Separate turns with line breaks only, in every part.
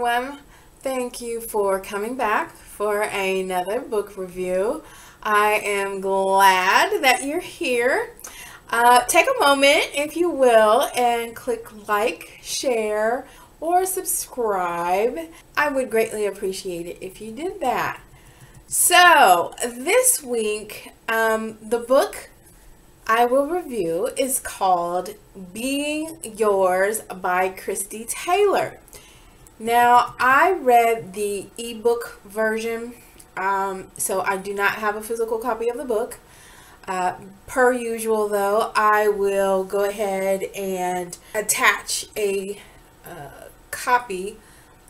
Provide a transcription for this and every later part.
everyone. Thank you for coming back for another book review. I am glad that you're here. Take a moment, if you will, and click like, share, or subscribe. I would greatly appreciate it if you did that. So, this week, the book I will review is called Being Yours by Kristi Tailor. Now, I read the ebook version, so I do not have a physical copy of the book. Per usual, though, I will go ahead and attach a copy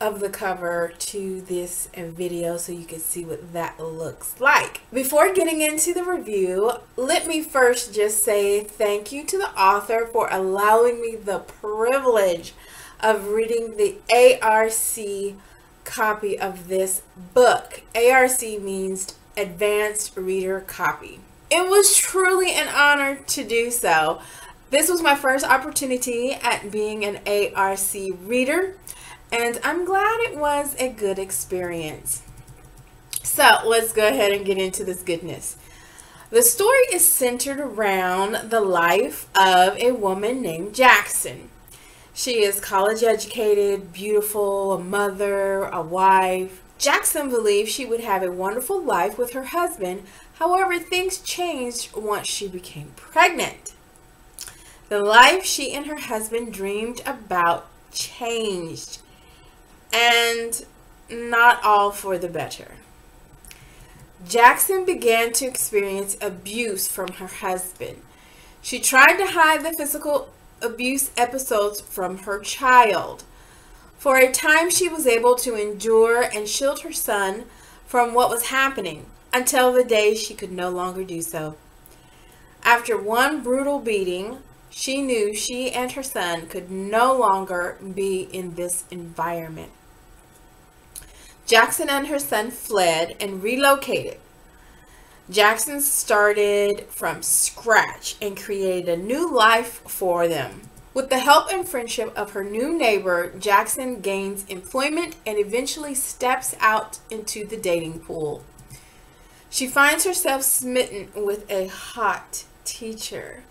of the cover to this video so you can see what that looks like. Before getting into the review, let me first just say thank you to the author for allowing me the privilege of reading the ARC copy of this book. ARC means Advanced Reader Copy. It was truly an honor to do so. This was my first opportunity at being an ARC reader, and I'm glad it was a good experience. So let's go ahead and get into this goodness. The story is centered around the life of a woman named Jackson. She is college educated, beautiful, a mother, a wife. Jackson believed she would have a wonderful life with her husband. However, things changed once she became pregnant. The life she and her husband dreamed about changed, and not all for the better. Jackson began to experience abuse from her husband. She tried to hide the physical abuse episodes from her child. For a time, she was able to endure and shield her son from what was happening until the day she could no longer do so. After one brutal beating, she knew she and her son could no longer be in this environment. Jackson and her son fled and relocated. Jackson started from scratch and created a new life for them. With the help and friendship of her new neighbor, Jackson gains employment and eventually steps out into the dating pool. She finds herself smitten with a hot teacher.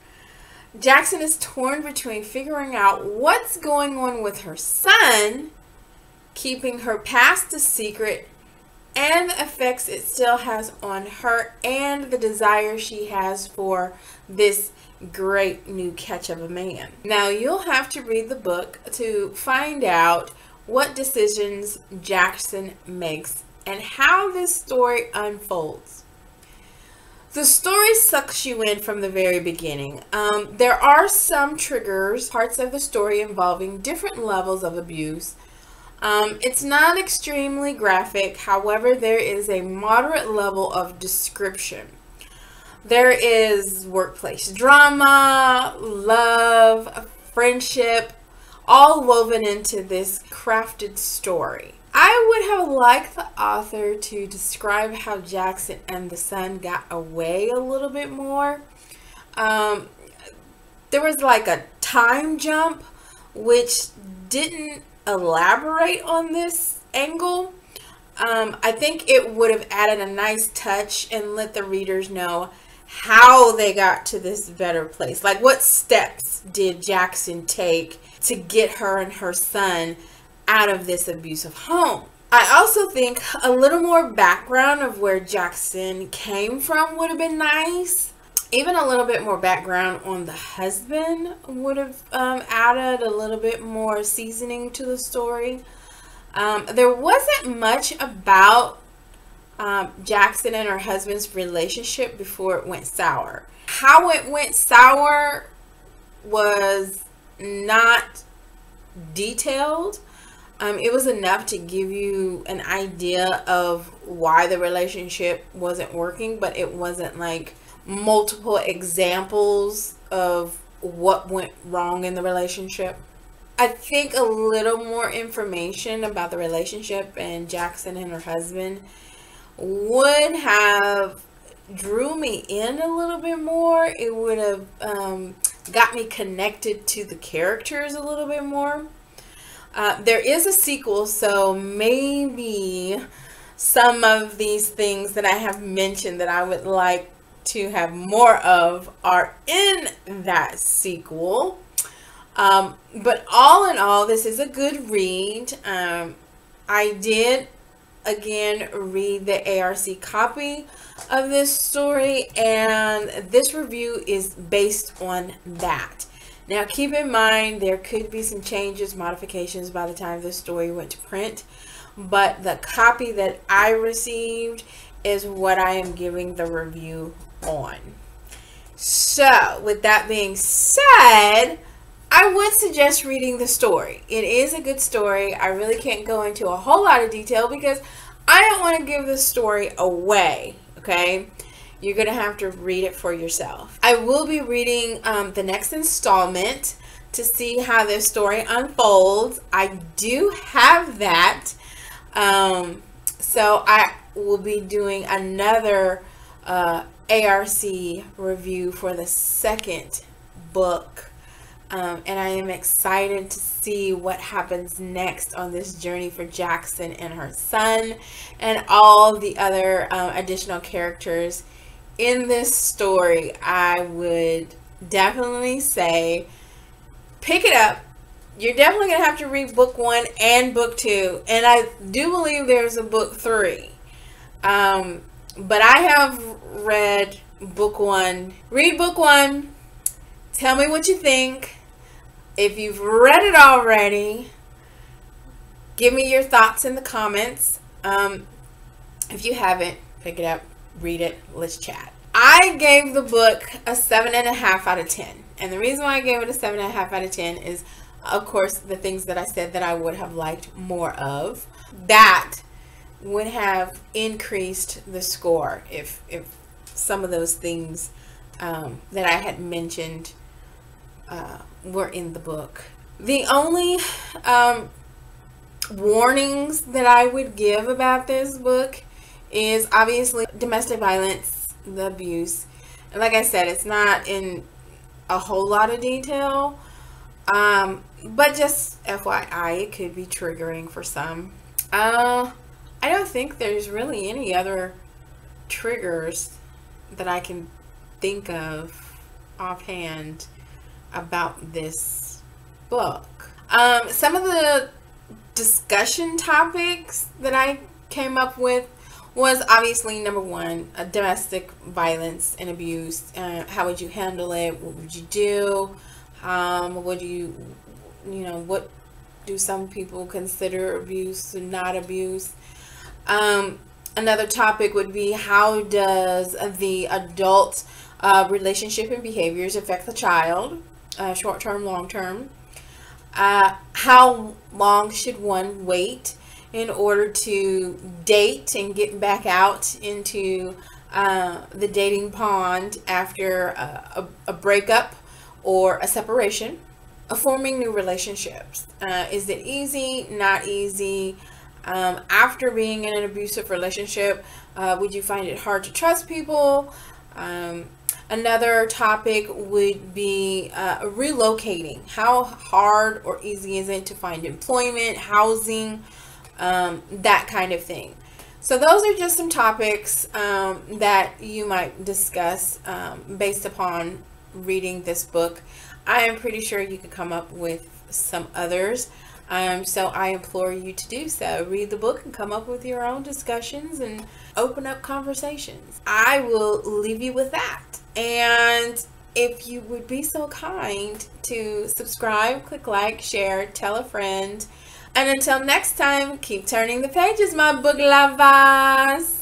Jackson is torn between figuring out what's going on with her son, keeping her past a secret, and the effects it still has on her and the desire she has for this great new catch of a man. Now, you'll have to read the book to find out what decisions Jackson makes and how this story unfolds. The story sucks you in from the very beginning. There are some triggers, parts of the story involving different levels of abuse. It's not extremely graphic, however, there is a moderate level of description. There is workplace drama, love, friendship, all woven into this crafted story. I would have liked the author to describe how Jackson and the son got away a little bit more. There was like a time jump, which didn't elaborate on this angle. I think it would have added a nice touch and let the readers know how they got to this better place. Like, what steps did Jackson take to get her and her son out of this abusive home? I also think a little more background of where Jackson came from would have been nice. Even a little bit more background on the husband would have added a little bit more seasoning to the story. There wasn't much about Jackson and her husband's relationship before it went sour. How it went sour was not detailed. It was enough to give you an idea of why the relationship wasn't working, but it wasn't like multiple examples of what went wrong in the relationship. I think a little more information about the relationship and Jackson and her husband would have drew me in a little bit more. It would have got me connected to the characters a little bit more. There is a sequel, so maybe some of these things that I have mentioned that I would like to have more of are in that sequel. But all in all, this is a good read. I did again read the ARC copy of this story, and this review is based on that. Now keep in mind there could be some changes, modifications by the time this story went to print, but the copy that I received is what I am giving the review on. So with that being said, I would suggest reading the story. It is a good story. I really can't go into a whole lot of detail because I don't want to give the story away, okay? You're going to have to read it for yourself. I will be reading the next installment to see how this story unfolds. I do have that. So I will be doing another ARC review for the second book. And I am excited to see what happens next on this journey for Jackson and her son and all the other additional characters in this story. I would definitely say pick it up. You're definitely going to have to read book 1 and book 2. And I do believe there's a book 3. But I have read book 1. Read book 1. Tell me what you think. If you've read it already, give me your thoughts in the comments. If you haven't, pick it up, read it, let's chat. I gave the book a 7.5 out of 10. And the reason why I gave it a 7.5 out of 10 is, of course, the things that I said that I would have liked more of. That would have increased the score if some of those things that I had mentioned were in the book. The only warnings that I would give about this book is obviously domestic violence, the abuse. And like I said, it's not in a whole lot of detail, but just FYI, it could be triggering for some. I don't think there's really any other triggers that I can think of offhand about this book. Some of the discussion topics that I came up with was obviously number 1, domestic violence and abuse. How would you handle it? What would you do? What do some people consider abuse and not abuse? Another topic would be, how does the adult relationship and behaviors affect the child? Short-term, long-term. How long should one wait in order to date and get back out into the dating pond after a breakup or a separation? Forming new relationships. Is it easy? Not easy? After being in an abusive relationship, would you find it hard to trust people? Another topic would be relocating. How hard or easy is it to find employment, housing, that kind of thing. So those are just some topics that you might discuss based upon reading this book. I am pretty sure you could come up with some others. So I implore you to do so. Read the book and come up with your own discussions and open up conversations. I will leave you with that. And if you would be so kind to subscribe, click like, share, tell a friend. And until next time, keep turning the pages, my book lovers.